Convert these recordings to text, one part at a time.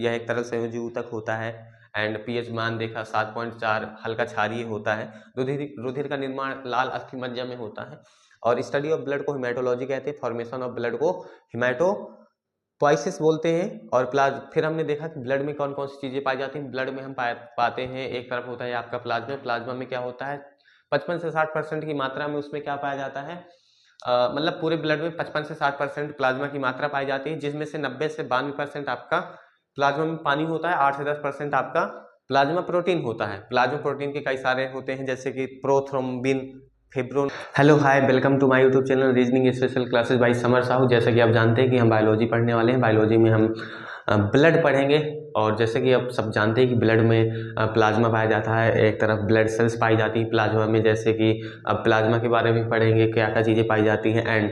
यह एक तरल संयोजी ऊतक होता है। एंड पीएच मान देखा 7.4, हल्का क्षारीय होता है। रुधिर का निर्माण लाल अस्थि मज्जा में होता है। और स्टडी ऑफ ब्लड को हिमेटोलॉजी कहते हैं, फॉर्मेशन ऑफ ब्लड को हिमेटोपोइसिस बोलते हैं। और फिर हमने देखा कि ब्लड में कौन कौन सी चीजें पाई जाती हैं। ब्लड में हम पाते हैं, एक तरफ होता है आपका प्लाज्मा। प्लाज्मा में क्या होता है, 55 से 60% की मात्रा में उसमें क्या पाया जाता है, मतलब पूरे ब्लड में 55 से 60% प्लाज्मा की मात्रा पाई जाती है, जिसमें से 90 से 92% आपका प्लाज्मा में पानी होता है, 8 से 10% आपका प्लाज्मा प्रोटीन होता है। प्लाज्मा प्रोटीन के कई सारे होते हैं, जैसे कि prothrombin, fibrin. Hello hi, welcome to my YouTube channel reasoning special classes by Samar Sahu. जैसे कि आप जानते हैं कि हम बायोलॉजी पढ़ने वाले हैं। बायोलॉजी में हम ब्लड पढ़ेंगे। और जैसे कि आप सब जानते हैं कि ब्लड में प्लाज्मा पाया जाता है, एक तरफ ब्लड सेल्स पाई जाती हैं प्लाज्मा में। जैसे कि अब प्लाज्मा के बारे में पढ़ेंगे, क्या क्या चीज़ें पाई जाती हैं। एंड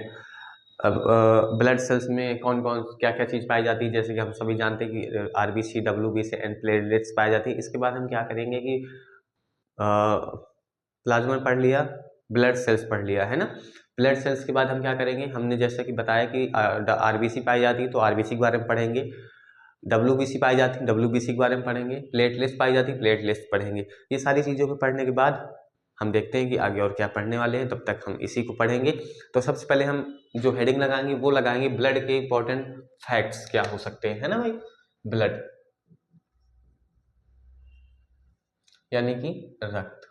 अब ब्लड सेल्स में कौन कौन क्या क्या चीज़ पाई जाती है, जैसे कि हम सभी जानते हैं कि आरबीसी, डब्ल्यूबीसी एंड प्लेटलेट्स पाई जाती है। इसके बाद हम क्या करेंगे कि प्लाज्मा पढ़ लिया, ब्लड सेल्स पढ़ लिया है ना। ब्लड सेल्स के बाद हम क्या करेंगे, हमने जैसे कि बताया कि आरबीसी पाई जाती है तो आरबीसी के बारे में पढ़ेंगे। डब्ल्यूबीसी पाई जाती है, डब्ल्यूबीसी के बारे में पढ़ेंगे। प्लेटलेट्स पाई जाती है, प्लेटलेट्स पढ़ेंगे। ये सारी चीज़ों को पढ़ने के बाद हम देखते हैं कि आगे और क्या पढ़ने वाले हैं, तब तक हम इसी को पढ़ेंगे। तो सबसे पहले हम जो हेडिंग लगाएंगे वो लगाएंगे ब्लड के इंपॉर्टेंट फैक्ट्स क्या हो सकते हैं, है ना भाई। ब्लड यानी कि रक्त।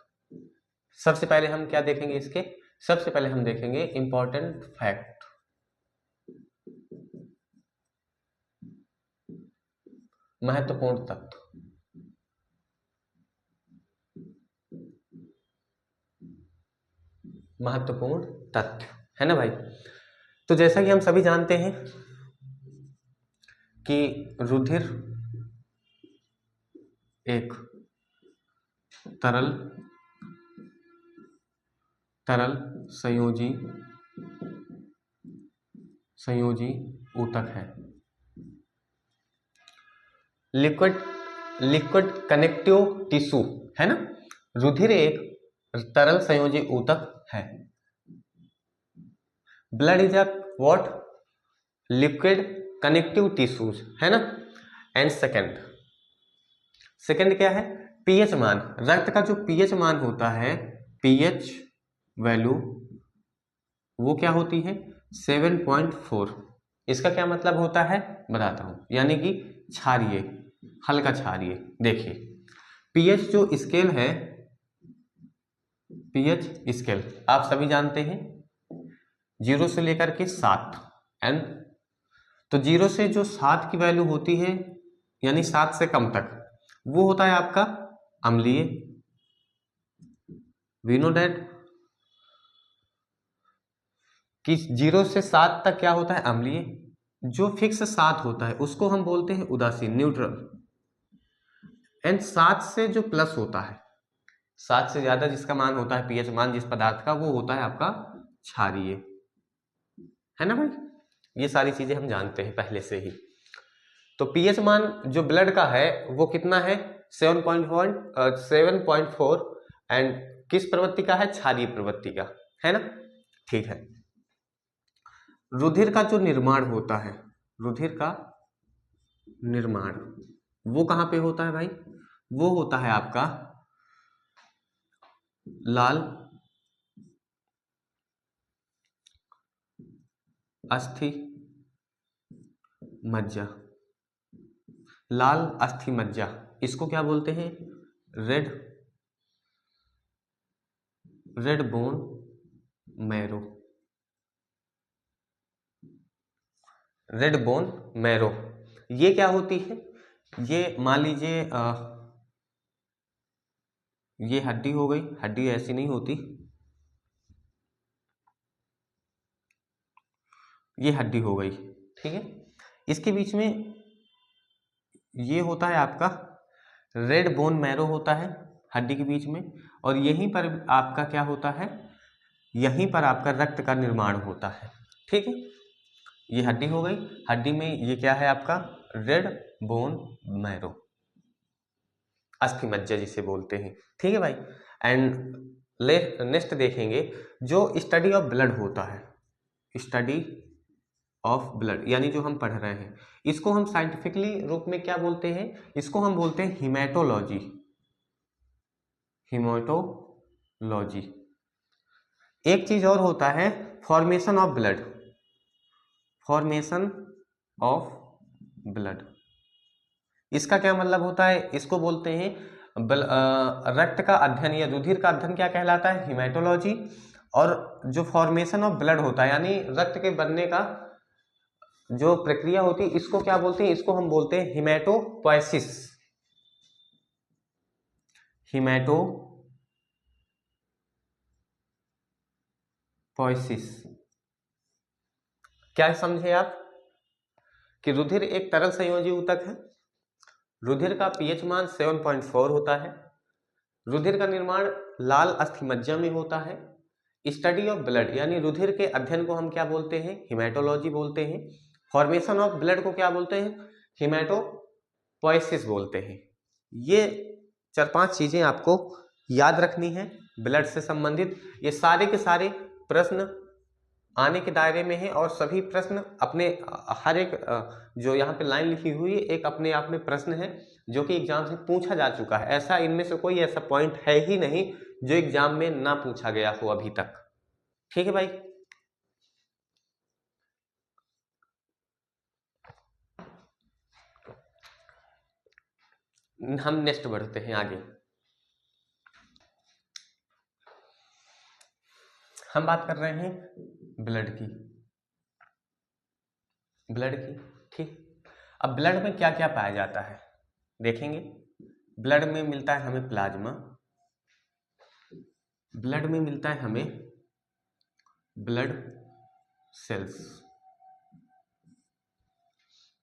सबसे पहले हम क्या देखेंगे इसके, सबसे पहले हम देखेंगे इंपॉर्टेंट फैक्ट। महत्वपूर्ण तत्व। महत्वपूर्ण तथ्य, है ना भाई। तो जैसा कि हम सभी जानते हैं कि रुधिर एक तरल संयोजी ऊतक है। लिक्विड कनेक्टिव टिश्यू, है ना। रुधिर एक तरल संयोजी ऊतक है। Blood is a what, liquid connective tissues, है ना। एंड सेकंड क्या है, पीएच मान। रक्त का जो पीएच मान होता है, पीएच वैल्यू, वो क्या होती है 7.4। इसका क्या मतलब होता है बताता हूं, यानी कि क्षारीय, हल्का क्षारीय। देखिए पीएच जो स्केल है, पीएच स्केल आप सभी जानते हैं 0 से लेकर के 7 एंड तो 0 से जो 7 की वैल्यू होती है, यानी 7 से कम तक, वो होता है आपका अम्लीय। वी नो दैट कि 0 से 7 तक क्या होता है अम्लीय। जो फिक्स 7 होता है उसको हम बोलते हैं उदासीन, न्यूट्रल। एंड 7 से जो प्लस होता है, 7 से ज्यादा जिसका मान होता है पीएच मान जिस पदार्थ का, वो होता है आपका क्षारीय, है ना भाई। ये सारी चीजें हम जानते हैं पहले से ही। तो पीएच मान जो ब्लड का है वो कितना है 7.4 एंड किस प्रवृत्ति का है, क्षारीय प्रवृत्ति का, है ना। ठीक है। रुधिर का जो निर्माण होता है, रुधिर का निर्माण वो कहां पे होता है भाई, वो होता है आपका लाल अस्थि मज्जा। लाल अस्थि मज्जा, इसको क्या बोलते हैं, red bone marrow. Red bone marrow ये क्या होती है, ये मान लीजिए ये हड्डी हो गई। हड्डी ऐसी नहीं होती, ये हड्डी हो गई, ठीक है। इसके बीच में ये होता है आपका रेड बोन मैरो होता है हड्डी के बीच में। और यहीं पर आपका क्या होता है, यहीं पर आपका रक्त का निर्माण होता है, ठीक है। ये हड्डी हो गई, हड्डी में ये क्या है आपका रेड बोन मैरो, अस्थि मज्जा जिसे बोलते हैं, ठीक है भाई। एंड नेक्स्ट देखेंगे जो स्टडी ऑफ ब्लड होता है, स्टडी ऑफ ब्लड, यानी जो हम पढ़ रहे हैं इसको हम साइंटिफिकली रूप में क्या बोलते हैं, इसको हम बोलते हैं हिमेटोलॉजी। हिमेटोलॉजी। एक चीज और होता है formation of blood. Formation of blood, इसका क्या मतलब होता है, इसको बोलते हैं रक्त का अध्ययन या रुधिर का अध्ययन क्या कहलाता है, हिमेटोलॉजी। और जो फॉर्मेशन ऑफ ब्लड होता है यानी रक्त के बनने का जो प्रक्रिया होती है इसको क्या बोलते हैं, इसको हम बोलते हैं हिमेटोपोएसिस। हिमेटोपोएसिस। क्या समझे आप कि रुधिर एक तरल संयोजी ऊतक है, रुधिर का पीएच मान 7.4 होता है, रुधिर का निर्माण लाल अस्थिमज्जा में होता है। स्टडी ऑफ ब्लड यानी रुधिर के अध्ययन को हम क्या बोलते हैं, हिमेटोलॉजी बोलते हैं। फॉर्मेशन ऑफ ब्लड को क्या बोलते हैं, हिमेटोपोएसिस बोलते हैं। ये 4-5 चीजें आपको याद रखनी है ब्लड से संबंधित। ये सारे के सारे प्रश्न आने के दायरे में है और सभी प्रश्न अपने हर एक जो यहाँ पे लाइन लिखी हुई है एक अपने आप में प्रश्न है जो कि एग्जाम से पूछा जा चुका है। ऐसा इनमें से कोई ऐसा पॉइंट है ही नहीं जो एग्जाम में ना पूछा गया हो अभी तक। ठीक है भाई, हम नेक्स्ट बढ़ते हैं आगे। हम बात कर रहे हैं ब्लड की। ब्लड की, ठीक। अब ब्लड में क्या क्या पाया जाता है देखेंगे। ब्लड में मिलता है हमें प्लाज्मा, ब्लड में मिलता है हमें ब्लड सेल्स।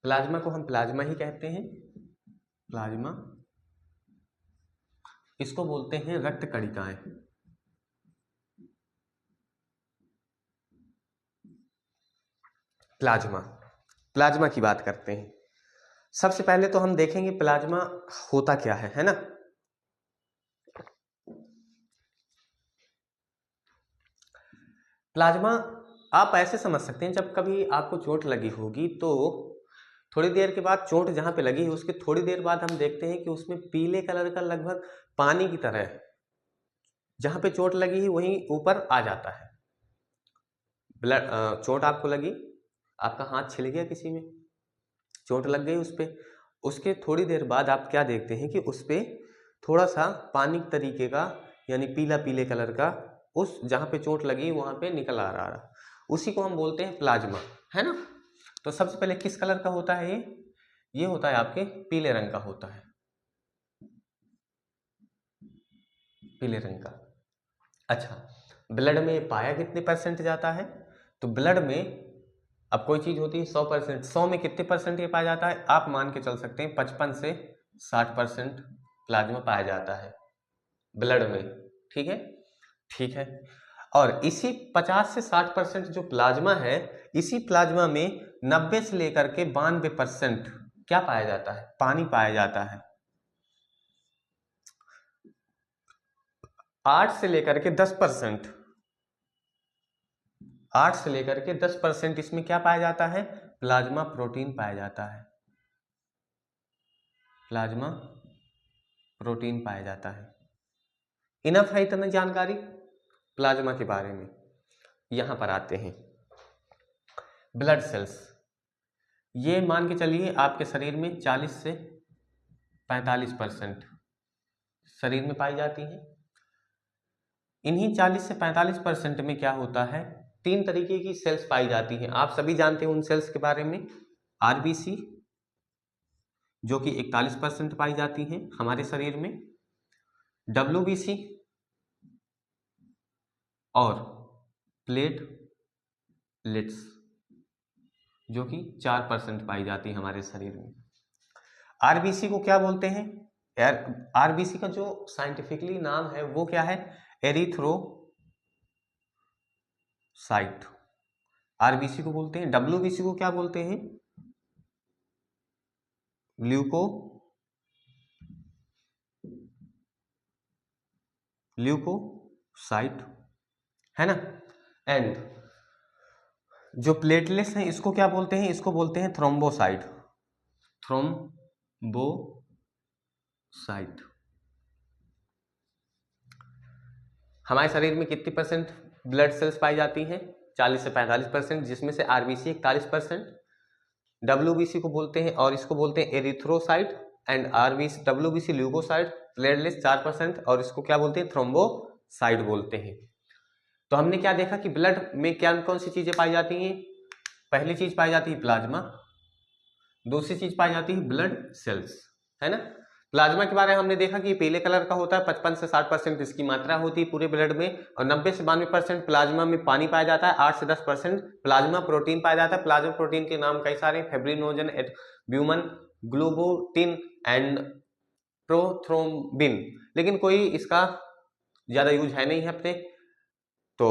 प्लाज्मा को हम प्लाज्मा ही कहते हैं, प्लाज्मा। इसको बोलते हैं रक्त कणिकाएं। प्लाज्मा, प्लाज्मा की बात करते हैं। सबसे पहले तो हम देखेंगे प्लाज्मा होता क्या है ना। प्लाज्मा आप ऐसे समझ सकते हैं, जब कभी आपको चोट लगी होगी तो थोड़ी देर के बाद चोट जहां पे लगी है उसके थोड़ी देर बाद हम देखते हैं कि उसमें पीले कलर का लगभग पानी की तरह जहां पे चोट लगी है वहीं ऊपर आ जाता है। ब्लड चोट आपको लगी, आपका हाथ छिल गया, किसी में चोट लग गई उस पे, उसके थोड़ी देर बाद आप क्या देखते हैं कि उस पे थोड़ा सा पानी तरीके का यानी पीला पीले कलर का उस जहां पे चोट लगी वहां पे निकल आ रहा, उसी को हम बोलते हैं प्लाज्मा, है ना। तो सबसे पहले किस कलर का होता है ये होता है आपके पीले रंग का होता है, पीले रंग का। अच्छा, ब्लड में पाया कितने परसेंट जाता है, तो ब्लड में अब कोई चीज होती है 100%, 100 में कितने परसेंट ये पाया जाता है, आप मान के चल सकते हैं 55 से 60% प्लाज्मा पाया जाता है ब्लड में। ठीक है, ठीक है। और इसी 50 से 60% जो प्लाज्मा है, इसी प्लाज्मा में 90 से लेकर के 92% क्या पाया जाता है, पानी पाया जाता है। 8 से लेकर के 10%, 8 से लेकर के 10% इसमें क्या पाया जाता है, प्लाज्मा प्रोटीन पाया जाता है, प्लाज्मा प्रोटीन पाया जाता है। इनफ है इतना जानकारी प्लाज्मा के बारे में। यहां पर आते हैं ब्लड सेल्स। ये मान के चलिए आपके शरीर में 40 से 45% शरीर में पाई जाती है। इन्हीं 40 से 45% में क्या होता है, 3 तरीके की सेल्स पाई जाती हैं। आप सभी जानते हैं उन सेल्स के बारे में। आरबीसी जो कि 41% पाई जाती हैं हमारे शरीर में, डब्ल्यूबीसी और प्लेटलेट्स जो कि 4% पाई जाती है हमारे शरीर में। आरबीसी को क्या बोलते हैं, आरबीसी का जो साइंटिफिकली नाम है वो क्या है, एरिथ्रोसाइट। आरबीसी को बोलते हैं। डब्ल्यूबीसी को क्या बोलते हैं, ल्यूकोसाइट, है ना। एंड जो प्लेटलेट्स हैं इसको क्या बोलते हैं, इसको बोलते हैं थ्रोम्बोसाइट, थ्रोम्बोसाइट। हमारे शरीर में कितनी परसेंट ब्लड सेल्स पाई जाती हैं, 40 से 45%, जिसमें से आरबीसी 41%, डब्ल्यूबीसी को बोलते हैं और इसको बोलते हैं erythrocyte, and RBC WBC leucocyte, platelets 4% और इसको क्या बोलते हैं, थ्रोम्बोसाइट बोलते हैं। तो हमने क्या देखा कि ब्लड में क्या कौन सी चीजें पाई जाती हैं, पहली चीज पाई जाती है प्लाज्मा, दूसरी चीज पाई जाती है ब्लड सेल्स, है ना। प्लाज्मा के बारे में हमने देखा कि पीले कलर का होता है, 55 से 60% इसकी मात्रा होती है पूरे ब्लड में, और 90 से 92% प्लाज्मा में पानी पाया जाता है, 8 से 10% प्लाज्मा प्रोटीन पाया जाता है। प्लाज्मा प्रोटीन के नाम कई सारे, फेब्रिनोजन, ब्यूमन, ग्लोबोटिन एंड प्रोथ्रोम्बिन, लेकिन कोई इसका ज्यादा यूज है नहीं है अपने, तो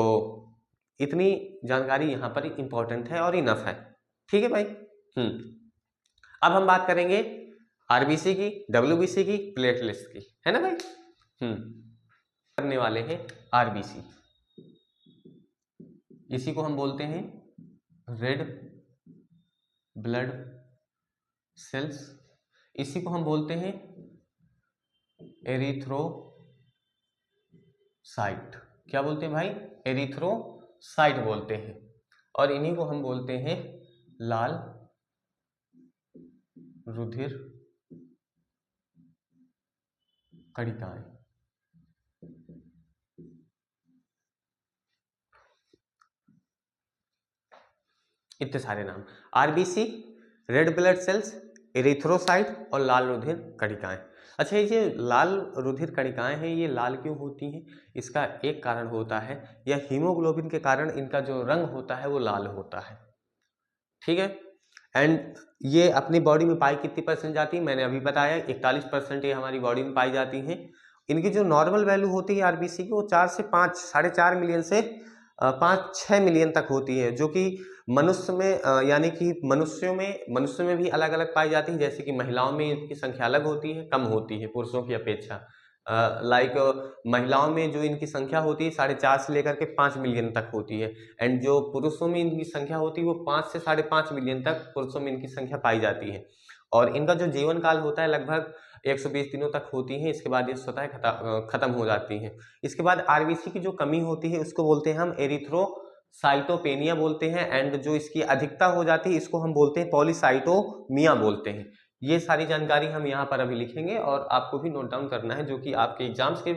इतनी जानकारी यहाँ पर इंपॉर्टेंट है और इनफ है, ठीक है भाई। अब हम बात करेंगे आरबीसी की, डब्ल्यूबीसी की, प्लेटलेट्स की, है ना भाई। करने वाले हैं आरबीसी, इसी को हम बोलते हैं रेड ब्लड सेल्स, इसी को हम बोलते हैं एरिथ्रोसाइट। क्या बोलते हैं भाई, एरिथ्रोसाइट बोलते हैं, और इन्हीं को हम बोलते हैं लाल रुधिर कणिकाएं। इतने सारे नाम, RBC, red blood cells, erythrocyte और लाल रुधिर कणिकाएं। अच्छा, ये लाल रुधिर कणिकाएं हैं, ये लाल क्यों होती हैं, इसका एक कारण होता है, या हीमोग्लोबिन के कारण इनका जो रंग होता है वो लाल होता है, ठीक है। एंड ये अपनी बॉडी में पाई कितनी परसेंट जाती है, मैंने अभी बताया 41% ये हमारी बॉडी में पाई जाती हैं। इनकी जो नॉर्मल वैल्यू होती है आरबीसी की, वो 4 से 5, 4.5 मिलियन से 5-6 मिलियन तक होती है, जो कि मनुष्य में यानी कि मनुष्य में भी अलग अलग पाई जाती है, जैसे कि महिलाओं में इनकी संख्या अलग होती है, कम होती है पुरुषों की अपेक्षा। लाइक महिलाओं में जो इनकी संख्या होती है 4.5 से लेकर के 5 मिलियन तक होती है, एंड जो पुरुषों में इनकी संख्या होती है वो 5 से 5.5 मिलियन तक पुरुषों में इनकी संख्या पाई जाती है। और इनका जो जीवन काल होता है लगभग 120 दिनों तक होती है, इसके बाद ये स्वतः खत्म हो जाती है। इसके बाद आरबीसी की जो कमी होती है उसको बोलते हैं हम एरिथ्रोसाइटोपेनिया बोलते हैं, एंड जो इसकी अधिकता हो जाती है इसको हम बोलते हैं पॉलीसाइटोमिया बोलते हैं। ये सारी जानकारी हम यहाँ पर अभी लिखेंगे और आपको भी नोट डाउन करना है, जो कि आपके एग्जाम्स के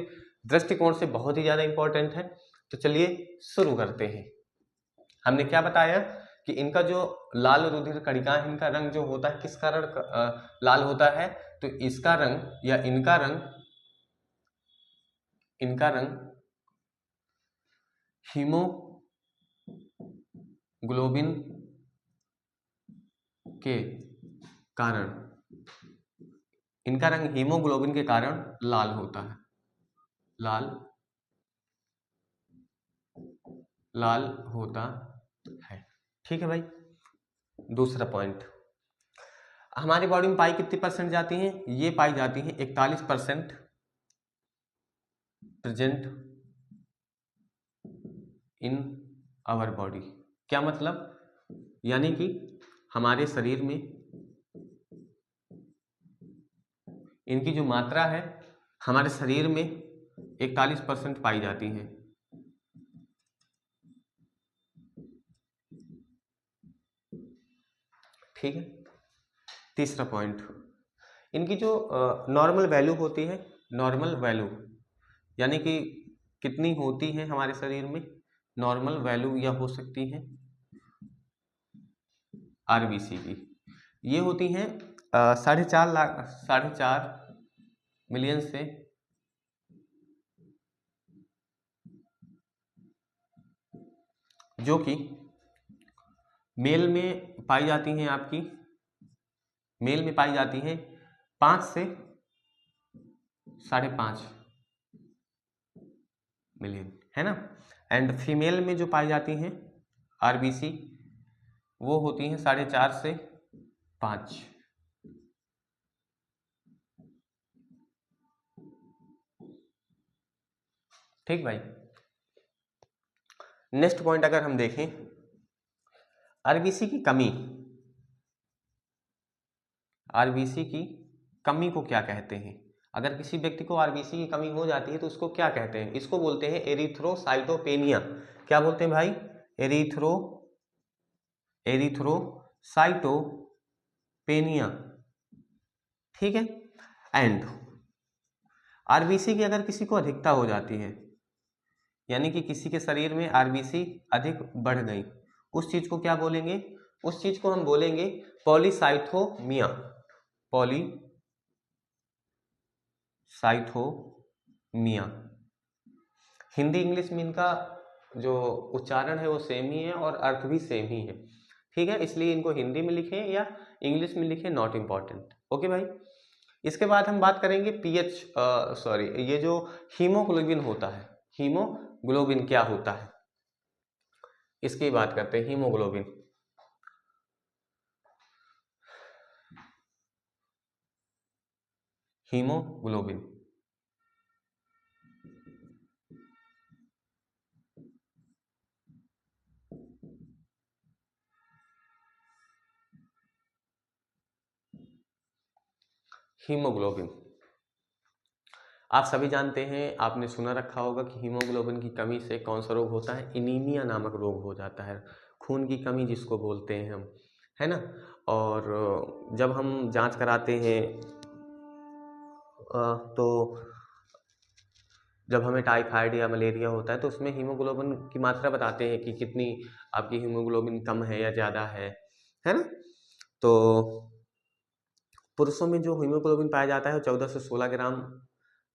दृष्टिकोण से बहुत ही ज्यादा इंपॉर्टेंट है। तो चलिए शुरू करते हैं। हमने क्या बताया कि इनका जो लाल रुधिर कणिका है, इनका रंग जो होता है किस कारण लाल होता है, तो इसका रंग या इनका रंग हीमोग्लोबिन के कारण, इनका रंग हीमोग्लोबिन के कारण लाल होता है, लाल होता है, ठीक है भाई। दूसरा पॉइंट, हमारी बॉडी में पाई कितनी परसेंट जाती है, ये पाई जाती है 41% प्रेजेंट इन आवर बॉडी। क्या मतलब, यानी कि हमारे शरीर में इनकी जो मात्रा है हमारे शरीर में 41% पाई जाती है। ठीक है। तीसरा पॉइंट, इनकी जो नॉर्मल वैल्यू होती है, नॉर्मल वैल्यू यानी कि कितनी होती है हमारे शरीर में, नॉर्मल वैल्यू यह हो सकती है आरबीसी की, ये होती हैं 4.5 मिलियन से जो कि मेल में पाई जाती हैं, आपकी मेल में पाई जाती हैं 5 से 5.5 मिलियन, है ना। एंड फीमेल में जो पाई जाती हैं आरबीसी वो होती हैं 4.5 से 5। ठीक भाई। नेक्स्ट पॉइंट अगर हम देखें, आरबीसी की कमी, आरबीसी की कमी को क्या कहते हैं? अगर किसी व्यक्ति को आरबीसी की कमी हो जाती है तो उसको क्या कहते हैं? इसको बोलते हैं एरिथ्रोसाइटोपेनिया। क्या बोलते हैं भाई? एरिथ्रोसाइटोपेनिया। ठीक है। एंड आरबीसी की अगर किसी को अधिकता हो जाती है, यानी कि किसी के शरीर में आरबीसी अधिक बढ़ गई, उस चीज को क्या बोलेंगे? उस चीज को हम बोलेंगे पॉलीसाइथोमिया। पॉलीसाइथोमिया। हिंदी इंग्लिश में इनका जो उच्चारण है वो सेम ही है और अर्थ भी सेम ही है। ठीक है, इसलिए इनको हिंदी में लिखें या इंग्लिश में लिखें, नॉट इम्पॉर्टेंट। ओके भाई। इसके बाद हम बात करेंगे पीएच, सॉरी, ये जो हीमोग्लोबिन होता है, हीमोग्लोबिन क्या होता है इसकी बात करते हैं। हीमोग्लोबिन, हीमोग्लोबिन हीमोग्लोबिन आप सभी जानते हैं, आपने सुना रखा होगा कि हीमोग्लोबिन की कमी से कौन सा रोग होता है? एनीमिया नामक रोग हो जाता है, खून की कमी जिसको बोलते हैं हम, है ना। और जब हम जांच कराते हैं तो जब हमें टाइफाइड या मलेरिया होता है तो उसमें हीमोग्लोबिन की मात्रा बताते हैं कि कितनी आपकी हीमोग्लोबिन कम है या ज़्यादा है ना। तो पुरुषों में जो हीमोग्लोबिन पाया जाता है 14 से 16 ग्राम,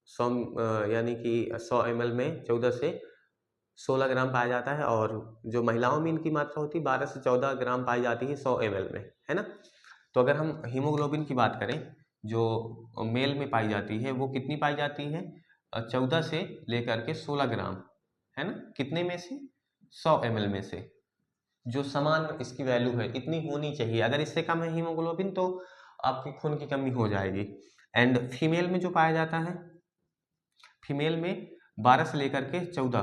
100 यानी कि 100 ml में 14 से 16 ग्राम पाया जाता है। और जो महिलाओं में इनकी मात्रा होती है 12 से 14 ग्राम पाई जाती है 100 ml में, है ना। तो अगर हम हीमोग्लोबिन की बात करें जो मेल में पाई जाती है वो कितनी पाई जाती है? 14 से लेकर के 16 ग्राम, है ना। कितने में से? 100 ml में से। जो समान इसकी वैल्यू है इतनी होनी चाहिए। अगर इससे कम है हीमोग्लोबिन तो आपकी खून की कमी हो जाएगी। एंड फीमेल में जो पाया जाता है, फीमेल में 12 से लेकर के 14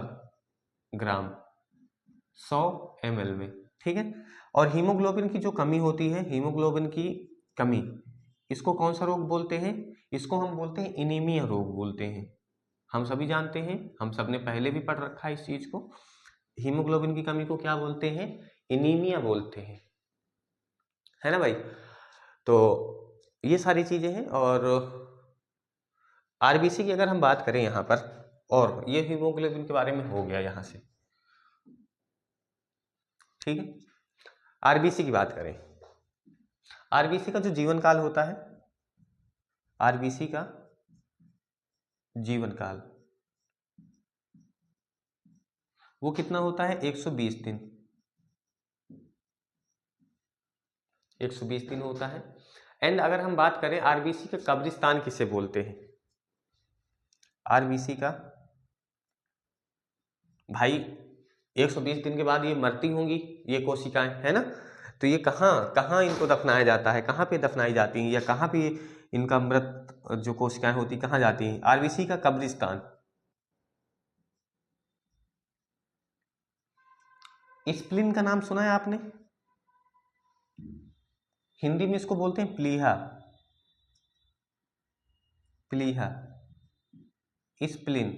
ग्राम 100 ml में। ठीक है। और हीमोग्लोबिन की जो कमी होती है, हीमोग्लोबिन की कमी, इसको कौन सा रोग बोलते हैं? इसको हम बोलते हैं एनीमिया रोग बोलते हैं। हम सभी जानते हैं, हम सब ने पहले भी पढ़ रखा है इस चीज को। हीमोग्लोबिन की कमी को क्या बोलते हैं? एनीमिया बोलते हैं, है ना भाई। तो ये सारी चीजें हैं। और आरबीसी की अगर हम बात करें यहाँ पर, और ये हीमोग्लोबिन के बारे में हो गया यहाँ से, ठीक है। आरबीसी की बात करें, आरबीसी का जो जीवन काल होता है, आरबीसी का जीवन काल वो कितना होता है? 120 दिन, 120 दिन होता है। एंड अगर हम बात करें आरबीसी का कब्रिस्तान किसे बोलते हैं? आरबीसी का, भाई 120 दिन के बाद ये मरती होंगी ये कोशिकाएं, है ना। तो ये कहाँ कहाँ इनको दफनाया जाता है, कहाँ पे दफनाई जाती हैं, या कहाँ पे इनका मृत जो कोशिकाएं होती कहाँ जाती हैं? आरबीसी का कब्रिस्तान। स्प्लीन का नाम सुना है आपने? हिंदी में इसको बोलते हैं प्लीहा, प्लीहा, स्प्लीन,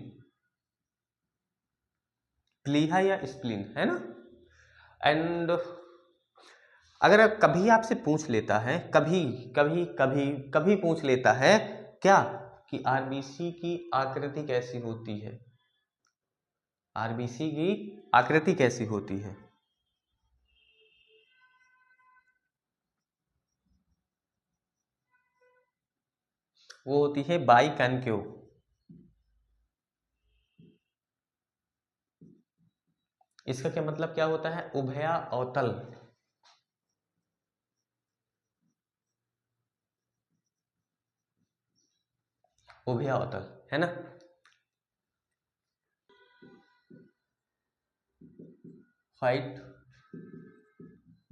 प्लीहा या स्प्लीन, है ना। एंड अगर कभी आपसे पूछ लेता है, कभी कभी कभी कभी पूछ लेता है क्या, कि आरबीसी की आकृति कैसी होती है, आरबीसी की आकृति कैसी होती है? वो होती है बाइकैन्क्यो। इसका क्या मतलब क्या होता है? उभया अवतल, उभया अवतल, है ना। व्हाइट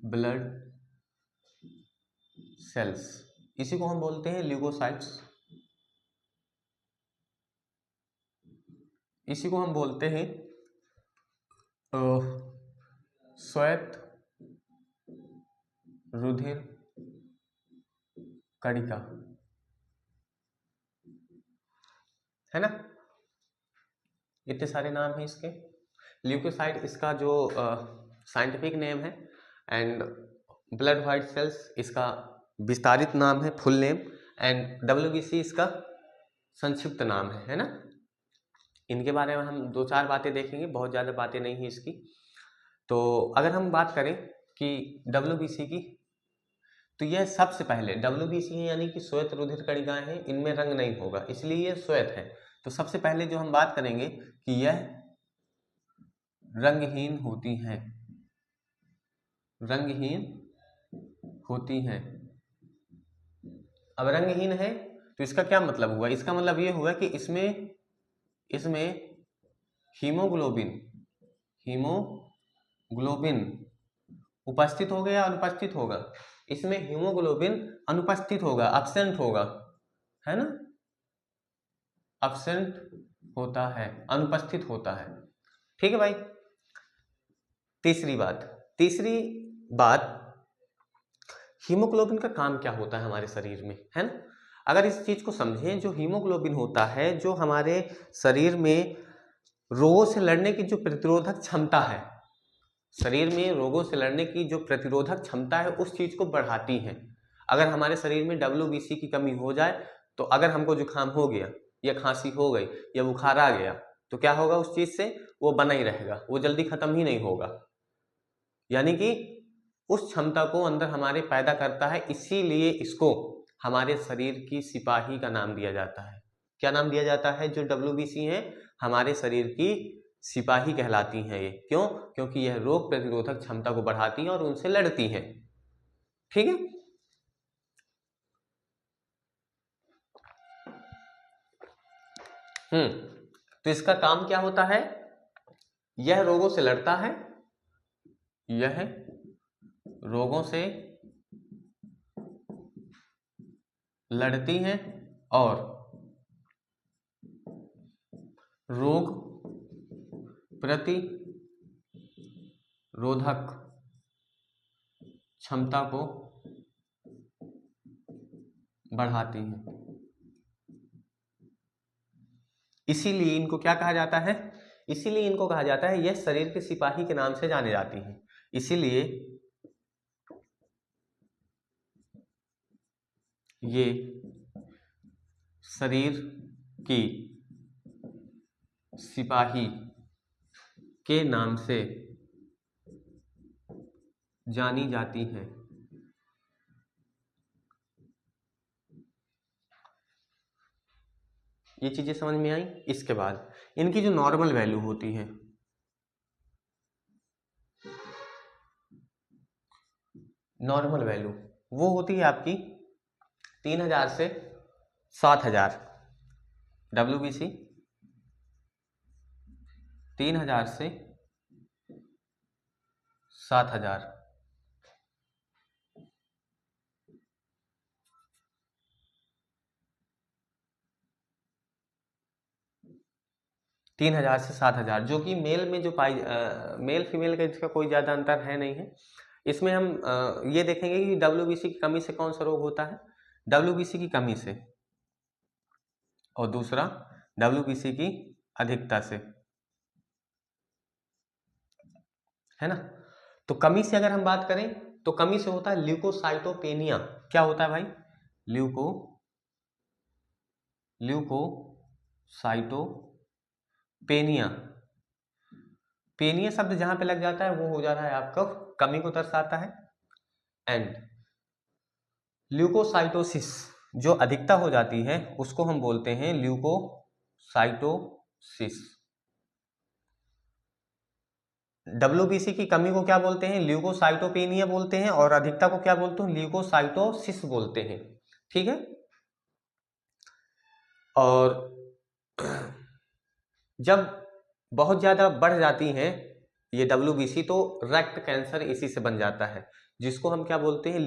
ब्लड सेल्स, इसी को हम बोलते हैं ल्यूकोसाइट्स, इसी को हम बोलते हैं श्वेत रुधिर कणिका, है ना। इतने सारे नाम हैं इसके। ल्यूकोसाइट इसका जो साइंटिफिक नेम है, एंड ब्लड व्हाइट सेल्स इसका विस्तारित नाम है, फुल नेम, एंड WBC इसका संक्षिप्त नाम है ना। इनके बारे में हम 2-4 बातें देखेंगे, बहुत ज़्यादा बातें नहीं है इसकी। तो अगर हम बात करें कि WBC की, तो यह सबसे पहले WBC है यानी कि श्वेत रुधिर कणिकाएं हैं, इनमें रंग नहीं होगा, इसलिए ये श्वेत है। तो सबसे पहले जो हम बात करेंगे कि यह रंगहीन होती हैं, रंगहीन होती हैं। अब रंगहीन है तो इसका क्या मतलब हुआ? इसका मतलब ये हुआ कि इसमें हीमोग्लोबिन उपस्थित होगा या अनुपस्थित होगा? इसमें हीमोग्लोबिन अनुपस्थित होगा, एब्सेंट होगा, है ना, एब्सेंट होता है, अनुपस्थित होता है। ठीक है भाई। तीसरी बात, हीमोग्लोबिन का काम क्या होता है हमारे शरीर में, है ना। अगर इस चीज को समझें, जो हीमोग्लोबिन होता है, जो हमारे शरीर में रोगों से लड़ने की जो प्रतिरोधक क्षमता है, शरीर में रोगों से लड़ने की जो प्रतिरोधक क्षमता है, उस चीज को बढ़ाती है। अगर हमारे शरीर में WBC की कमी हो जाए, तो अगर हमको जुकाम हो गया या खांसी हो गई या बुखार आ गया, तो क्या होगा उस चीज से? वो बना ही रहेगा, वो जल्दी खत्म ही नहीं होगा। यानी कि उस क्षमता को अंदर हमारे पैदा करता है, इसीलिए इसको हमारे शरीर की सिपाही का नाम दिया जाता है। क्या नाम दिया जाता है? जो WBC है हमारे शरीर की सिपाही कहलाती हैं ये। क्यों? क्योंकि यह रोग प्रतिरोधक क्षमता को बढ़ाती हैं और उनसे लड़ती हैं। ठीक है। तो इसका काम क्या होता है? यह रोगों से लड़ता है, यह रोगों से लड़ती हैं और रोग प्रतिरोधक क्षमता को बढ़ाती हैं। इसीलिए इनको क्या कहा जाता है? इसीलिए इनको कहा जाता है, यह शरीर के सिपाही के नाम से जाने जाती हैं। इसीलिए ये शरीर की सिपाही के नाम से जानी जाती हैं। ये चीजें समझ में आई। इसके बाद इनकी जो नॉर्मल वैल्यू होती है, नॉर्मल वैल्यू वो होती है आपकी 3000 से 7000। WBC 3000 से 7000। तीन हजार से 7000, जो कि मेल में जो मेल फीमेल का इसका कोई ज़्यादा अंतर है नहीं है। इसमें हम ये देखेंगे कि WBC की कमी से कौन सा रोग होता है? WBC की कमी से, और दूसरा WBC की अधिकता से, है ना। तो कमी से अगर हम बात करें तो कमी से होता है ल्यूकोसाइटोपेनिया। क्या होता है भाई? ल्यूकोसाइटोपेनिया। पेनिया शब्द जहां पे लग जाता है वो हो जा रहा है आपका कमी को दर्शाता है। एंड ल्यूकोसाइटोसिस जो अधिकता हो जाती है उसको हम बोलते हैं ल्यूकोसाइटोसिस। WBC की कमी को क्या बोलते हैं? ल्यूकोसाइटोपेनिया बोलते हैं, और अधिकता को क्या बोलते हैं? ल्यूकोसाइटोसिस बोलते हैं। ठीक है। और जब बहुत ज्यादा बढ़ जाती हैं ये WBC, तो रक्त कैंसर इसी से बन जाता है, जिसको हम क्या बोलते हैं?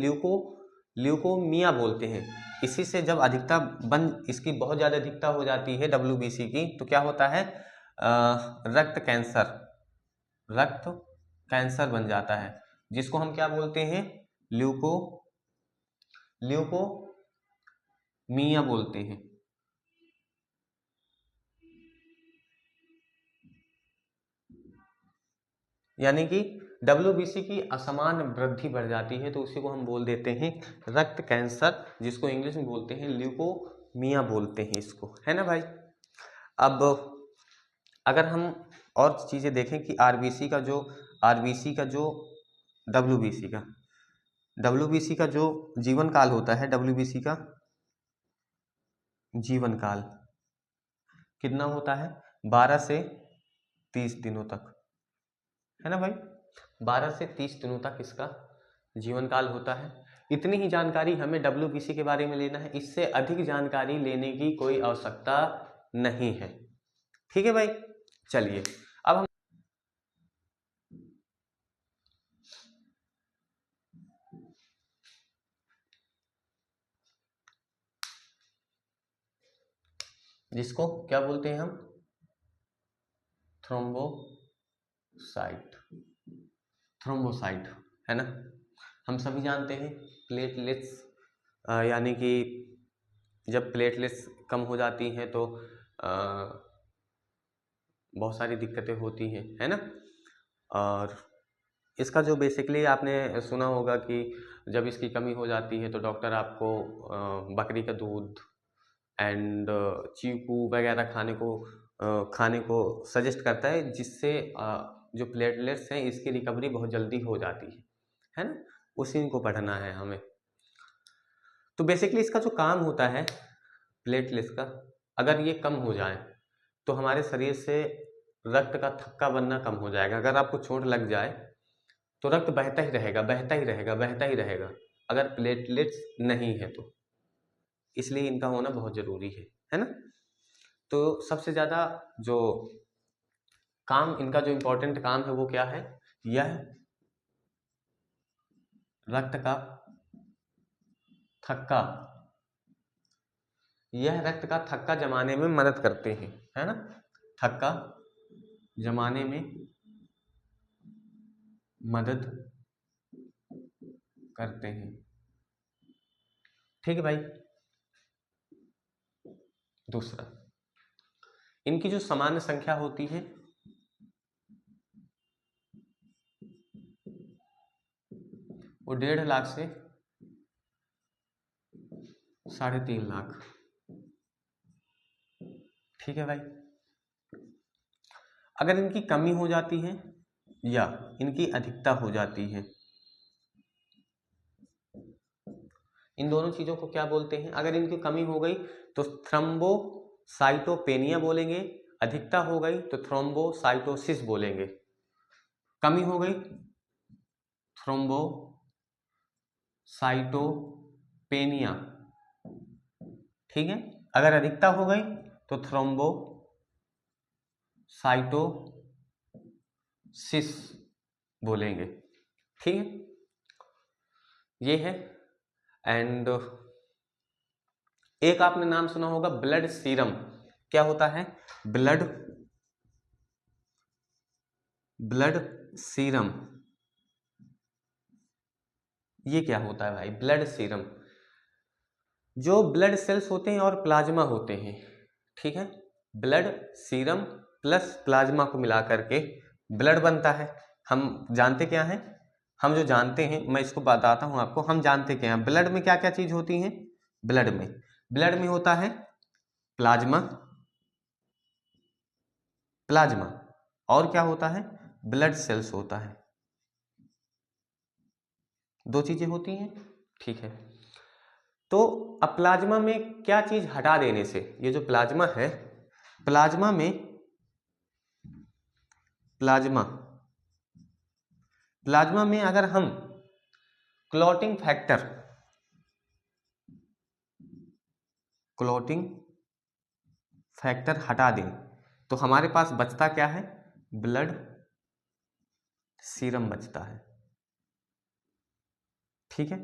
ल्यूकोमिया बोलते हैं। इसी से जब इसकी बहुत ज्यादा अधिकता हो जाती है WBC की, तो क्या होता है? रक्त कैंसर बन जाता है, जिसको हम क्या बोलते हैं? ल्यूकोमिया बोलते हैं। यानी कि WBC की असमान वृद्धि बढ़ जाती है तो उसी को हम बोल देते हैं रक्त कैंसर, जिसको इंग्लिश में बोलते हैं ल्यूकोमिया बोलते हैं इसको, है ना भाई। अब अगर हम और चीजें देखें कि आरबीसी का जो WBC का जो जीवन काल होता है, WBC का जीवन काल कितना होता है, 12 से 30 दिनों तक, है ना भाई। 12 से 30 दिनों तक इसका जीवन काल होता है। इतनी ही जानकारी हमें WBC के बारे में लेना है, इससे अधिक जानकारी लेने की कोई आवश्यकता नहीं है, ठीक है भाई। चलिए अब हम जिसको क्या बोलते हैं हम, थ्रोम्बोसाइट, है ना। हम सभी जानते हैं प्लेटलेट्स, यानी कि जब प्लेटलेट्स कम हो जाती हैं तो बहुत सारी दिक्कतें होती हैं, है ना। और इसका जो बेसिकली आपने सुना होगा कि जब इसकी कमी हो जाती है तो डॉक्टर आपको बकरी का दूध एंड चीकू वगैरह खाने को सजेस्ट करता है, जिससे जो प्लेटलेट्स हैं इसकी रिकवरी बहुत जल्दी हो जाती है ना। उसी को पढ़ना है हमें। तो बेसिकली इसका जो काम होता है प्लेटलेट्स का, अगर ये कम हो जाए तो हमारे शरीर से रक्त का थक्का बनना कम हो जाएगा। अगर आपको चोट लग जाए तो रक्त बहता ही रहेगा अगर प्लेटलेट्स नहीं है तो, इसलिए इनका होना बहुत जरूरी है ना। तो सबसे ज्यादा जो काम इनका जो इम्पोर्टेंट काम है वो क्या है, यह रक्त का थक्का जमाने में मदद करते हैं, है ना। थक्का जमाने में मदद करते हैं, ठीक है भाई। दूसरा, इनकी जो सामान्य संख्या होती है वो 1.5 लाख से 3.5 लाख, ठीक है भाई। अगर इनकी कमी हो जाती है या इनकी अधिकता हो जाती है, इन दोनों चीजों को क्या बोलते हैं। अगर इनकी कमी हो गई तो थ्रोम्बोसाइटोपेनिया बोलेंगे, अधिकता हो गई तो थ्रोम्बोसाइटोसिस बोलेंगे। कमी हो गई थ्रोम्बोसाइटोपेनिया, ठीक है। अगर अधिकता हो गई तो थ्रोम्बोसाइटोसिस बोलेंगे, ठीक है। ये है। एंड एक आपने नाम सुना होगा ब्लड सीरम। क्या होता है, ब्लड सीरम। ये क्या होता है भाई, ब्लड सीरम। जो ब्लड सेल्स होते हैं और प्लाज्मा होते हैं, ठीक है, ब्लड सीरम प्लस प्लाज्मा को मिला करके ब्लड बनता है। हम जानते क्या है, हम जो जानते हैं मैं इसको बताता हूं आपको। हम जानते क्या है, ब्लड में क्या क्या चीज होती है। ब्लड में होता है प्लाज्मा, और क्या होता है, ब्लड सेल्स होता है। 2 चीजें होती हैं, ठीक है। तो अब प्लाज्मा में क्या चीज हटा देने से, ये जो प्लाज्मा है, प्लाज्मा में अगर हम क्लॉटिंग फैक्टर हटा दें तो हमारे पास बचता क्या है, ब्लड सीरम बचता है, ठीक है।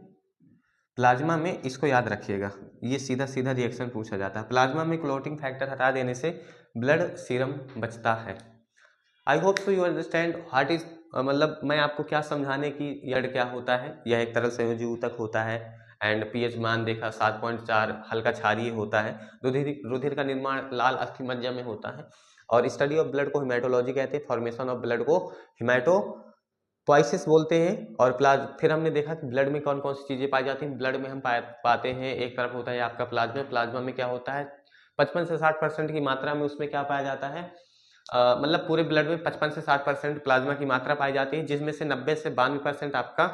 प्लाज्मा में, इसको याद रखिएगा, ये सीधा सीधा रिएक्शन पूछा जाता है। प्लाज्मा में क्लॉटिंग फैक्टर हटा देने से ब्लड सीरम बचता है। I hope so you understand what is मतलब मैं आपको क्या समझाने की ब्लड क्या होता है, यह एक तरल संयोजी ऊतक होता है एंड पीएच मान देखा 7.4 हल्का क्षारीय होता है। रुधिर का निर्माण लाल अस्थि मज्जा में होता है और स्टडी ऑफ ब्लड को हिमेटोलॉजी कहते हैं, फॉर्मेशन ऑफ ब्लड को हिमेटोपोइसिस बोलते हैं। और फिर हमने देखा कि ब्लड में कौन कौन सी चीजें पाई जाती हैं। ब्लड में हम पाते हैं, एक तरफ होता है आपका प्लाज्मा। प्लाज्मा में क्या होता है, 55 से 60% की मात्रा में उसमें क्या पाया जाता है, मतलब पूरे ब्लड में 55 से 60% प्लाज्मा की मात्रा पाई जाती है, जिसमें से 90 से 92% आपका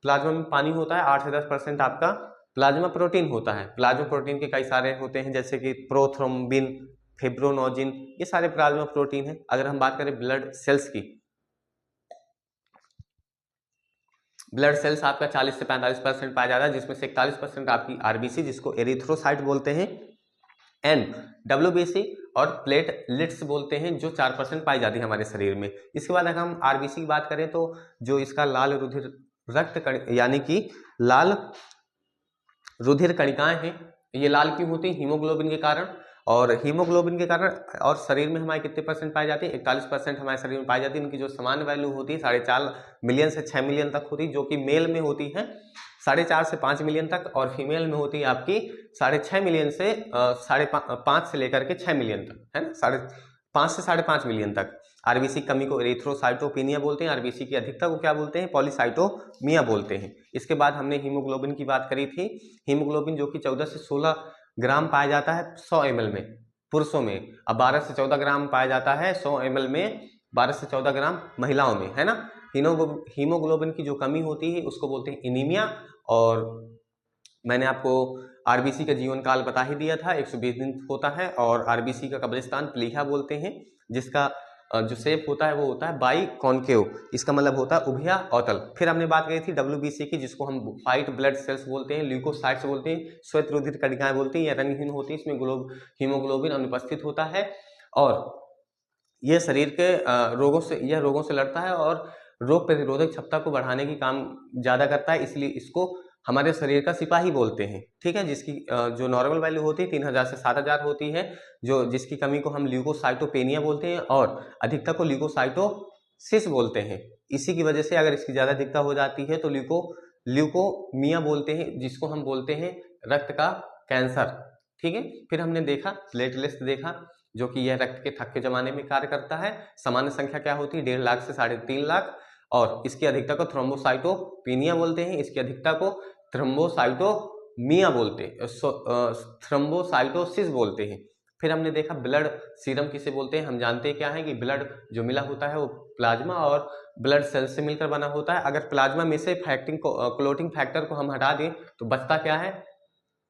प्लाज्मा में पानी होता है, 8 से 10% आपका प्लाज्मा प्रोटीन होता है। प्लाज्मा प्रोटीन के कई सारे होते हैं, जैसे कि प्रोथ्रोम्बिन, फिब्रोनोजिन, ये सारे प्लाज्मा प्रोटीन है। अगर हम बात करें ब्लड सेल्स की, ब्लड सेल्स आपका 40 से 45% पाया जाता है, जिसमें से 41% आपकी आरबीसी, जिसको एरिथ्रोसाइट बोलते हैं, एंड डब्ल्यूबीसी और प्लेटलेट्स बोलते हैं, जो 4% पाई जाती है हमारे शरीर में। इसके बाद अगर हम आरबीसी की बात करें तो जो इसका लाल रुधिर रक्त यानी कि लाल रुधिर कणिकाएं हैं, ये लाल क्यों होती है, हीमोग्लोबिन के कारण। और हीमोग्लोबिन के कारण और शरीर में हमारे कितने परसेंट पाई जाती है, 41% हमारे शरीर में पाई जाती है। इनकी जो सामान्य वैल्यू होती है 4.5 मिलियन से 6 मिलियन तक होती है, जो कि मेल में होती है 4.5 से 5 मिलियन तक, और फीमेल में होती है आपकी 6.5 मिलियन से 5.5 से लेकर के 6 मिलियन तक, है ना, 5.5 से 5.5 मिलियन तक। आरबीसी कमी को एरिथ्रोसाइटोपेनिया बोलते हैं, आरबीसी की अधिकता को क्या बोलते हैं, पॉलीसाइटोमिया बोलते हैं। इसके बाद हमने हीमोग्लोबिन की बात करी थी। हीमोग्लोबिन जो कि 14 से 16 ग्राम पाया जाता है 100 ml में पुरुषों में, अब 12 से 14 ग्राम पाया जाता है 100 ml में, 12 से 14 ग्राम महिलाओं में, है ना। हीमोग्लोबिन की जो कमी होती है उसको बोलते हैं एनीमिया। और मैंने आपको आरबीसी का जीवन काल बता ही दिया था, 120 दिन होता है। और आरबीसी का कब्रिस्तान प्लीहा बोलते हैं, जिसका जो शेप होता है वो होता है बाई कॉन्केव, इसका मतलब होता है उभया अवतल। फिर हमने बात करी थी डब्ल्यूबीसी की, जिसको हम व्हाइट ब्लड सेल्स बोलते हैं, ल्यूकोसाइट्स बोलते हैं, श्वेत रुधिर कणिकाएं बोलते हैं, या रंगहीन होती है, इसमें हीमोग्लोबिन अनुपस्थित होता है। और यह शरीर के रोगों से लड़ता है और रोग प्रतिरोधक क्षमता को बढ़ाने की काम ज्यादा करता है, इसलिए इसको हमारे शरीर का सिपाही बोलते हैं, ठीक है। जिसकी जो नॉर्मल वैल्यू होती है 3000 से 7000 होती है, जो जिसकी कमी को हम ल्यूकोसाइटोपेनिया बोलते हैं और अधिकता को ल्यूकोसाइटोसिस बोलते हैं। इसी की वजह से अगर इसकी ज्यादा अधिकता हो जाती है तो ल्यूकोमिया बोलते हैं, जिसको हम बोलते हैं रक्त का कैंसर, ठीक है। फिर हमने देखा प्लेटलेट्स देखा, जो कि यह रक्त के थक्के जमाने में कार्य करता है। सामान्य संख्या क्या होती है, 1.5 लाख से 3.5 लाख, और इसकी अधिकता को थ्रोम्बोसाइटोपेनिया बोलते हैं, इसकी अधिकता को थ्रोम्बोसाइटोमिया बोलते हैं, थ्रोम्बोसाइटोसिस बोलते हैं। फिर हमने देखा ब्लड सीरम किसे बोलते हैं। हम जानते हैं क्या है कि ब्लड जो मिला होता है वो प्लाज्मा और ब्लड सेल से मिलकर बना होता है। अगर प्लाज्मा में से क्लोटिंग फैक्टर को हम हटा दें तो बचता क्या है,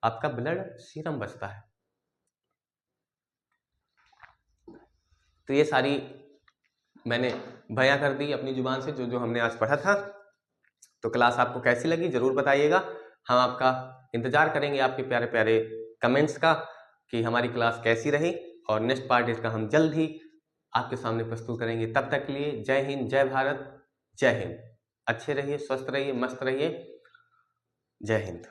आपका ब्लड सीरम बचता है। तो ये सारी मैंने बयां कर दी अपनी जुबान से, जो जो हमने आज पढ़ा था। तो क्लास आपको कैसी लगी जरूर बताइएगा। हम आपका इंतजार करेंगे, आपके प्यारे प्यारे कमेंट्स का, कि हमारी क्लास कैसी रही, और नेक्स्ट पार्ट इसका हम जल्द ही आपके सामने प्रस्तुत करेंगे। तब तक के लिए जय हिंद, जय भारत, जय हिंद। अच्छे रहिए, स्वस्थ रहिए, मस्त रहिए। जय हिंद।